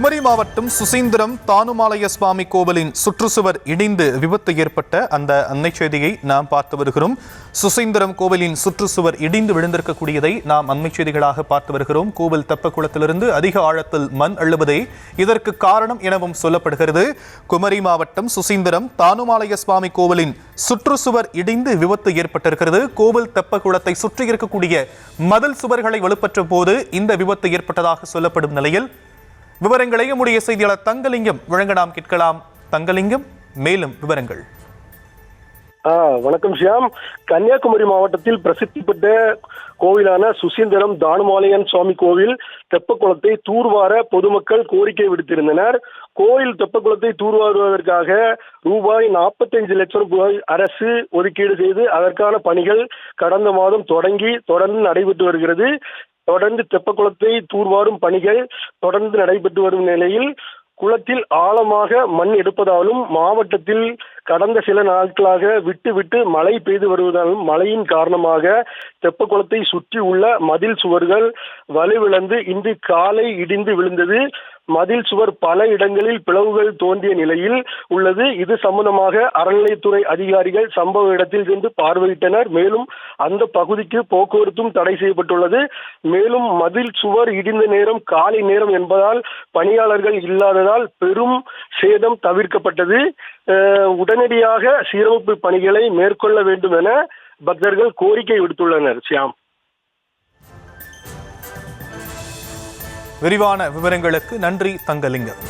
குமரி மாவட்டம் சுசீந்திரம் தானுமாலய சுவாமி கோவிலின் சுற்றுச்சுவர் இடிந்து விபத்து ஏற்பட்ட அந்த அன்னை செய்தியை நாம் பார்த்து வருகிறோம். சுசீந்திரம் கோவிலின் சுற்றுச்சுவர் இடிந்து விழுந்திருக்கக்கூடியதை நாம் அண்மை செய்திகளாக பார்த்து வருகிறோம். கோவில் தெப்பக்குளத்திலிருந்து அதிக ஆழத்தில் மண் அள்ளுவதே இதற்கு காரணம் எனவும் சொல்லப்படுகிறது. குமரி மாவட்டம் சுசீந்திரம் தானுமாலய சுவாமி கோவிலின் சுற்றுச்சுவர் இடிந்து விபத்து ஏற்பட்டிருக்கிறது. கோவில் தெப்பக்குளத்தை சுற்றி இருக்கக்கூடிய மதில் சுவர்களை வலுப்பற்ற போது இந்த விபத்து ஏற்பட்டதாக சொல்லப்படும் நிலையில் விவரங்களை நம்முடைய செய்தியாளர் தங்கலிங்கம் வழங்க நாம் கேட்கலாம். தங்கலிங்கம், மேலும் விவரங்கள். வணக்கம் ஷியாம். கன்னியாகுமரி மாவட்டத்தில் பிரசித்தி பெற்ற கோவிலான சுசீந்திரம் தானுமாலயன் சுவாமி கோவில் தெப்பக்குளத்தை தூர்வார பொதுமக்கள் கோரிக்கை விடுத்திருந்தனர். கோயில் தெப்பக்குளத்தை தூர்வாருவதற்காக ரூபாய் 45 லட்சம் ரூபாய் அரசு ஒதுக்கீடு செய்து அதற்கான பணிகள் கடந்த மாதம் தொடர்ந்து நடைபெற்று வருகிறது. தொடர்ந்து தெப்பக்குளத்தை தூர்வாரும் பணிகள் தொடர்ந்து நடைபெற்று வரும் நிலையில் குளத்தில் ஆழமாக மண் எடுப்பதாலும் மாவட்டத்தில் கடந்த சில நாட்களாக விட்டு மழை பெய்து வருவதாலும் மழையின் காரணமாக தெப்பக்குளத்தை சுற்றி உள்ள மதில் சுவர்கள் வலுவிழந்து இன்று காலை இடிந்து விழுந்தது. மதில் சுவர் பல இடங்களில் பிளவுகள் தோன்றிய நிலையில் உள்ளது. இது சம்பந்தமாக அறநிலையத்துறை அதிகாரிகள் சம்பவ இடத்தில் சென்று பார்வையிட்டனர். மேலும் அந்த பகுதிக்கு போக்குவரத்தும் தடை செய்யப்பட்டுள்ளது. மேலும் மதில் சுவர் இடிந்த நேரம் காலை நேரம் என்பதால் பணியாளர்கள் இல்லாததால் பெரும் சேதம் தவிர்க்கப்பட்டது. உடனடியாக சீரமைப்பு பணிகளை மேற்கொள்ள வேண்டும் என பக்தர்கள் கோரிக்கை விடுத்துள்ளனர். சியாம், விரிவான விவரங்களுக்கு நன்றி தங்கலிங்கம்.